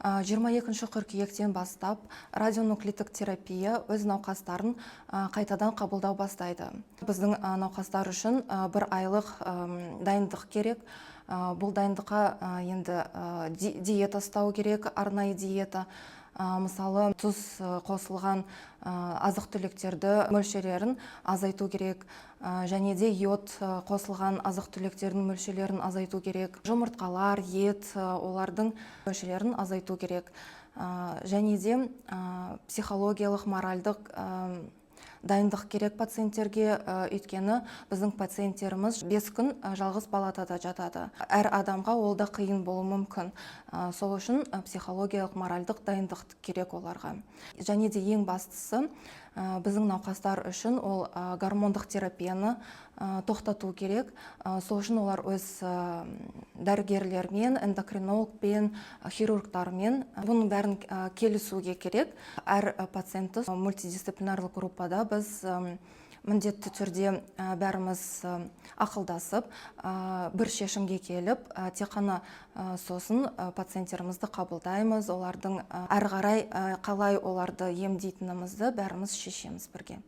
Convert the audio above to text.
22 қыркүйектен бастап радионуклидтік терапия өз науқастарын қайтадан қабылдау бастайды. Біздің науқастар үшін 1 айлық дайындық керек. Бұл дайындыққа енді диета ұстау керек, арнайы диета. Мысалы, тұз қосылған азық-түлектерді мөлшерлерін азайту керек, және де йод қосылған азық-түлектердің мөлшерлерін азайту керек. Жұмыртқалар, ет, олардың мөлшерлерін азайту керек. Және де психологиялық, моральдық дайындық керек пациенттерге, өйткені біздің пациенттеріміз 5 күн жалғыз палатада жатады. Әр адамға ол да қиын болуы мүмкін. Сол үшін психологиялық, моральдық дайындық керек оларға. Және де ең бастысы, біздің науқастар үшін ол гормондық терапияны тоқтату керек. Сол үшін олар өз дәрігерлермен, эндокринологпен, хирургтармен бұның бәрін келісуге керек. Әр пациентті мультидисциплинарлық группада біз міндетті түрде бәріміз ақылдасып, бір шешімге келіп, тек қана сосын пациенттерімізді қабылдаймыз. Олардың әрі қарай қалай оларды емдейтінімізді бәріміз шешеміз бірге.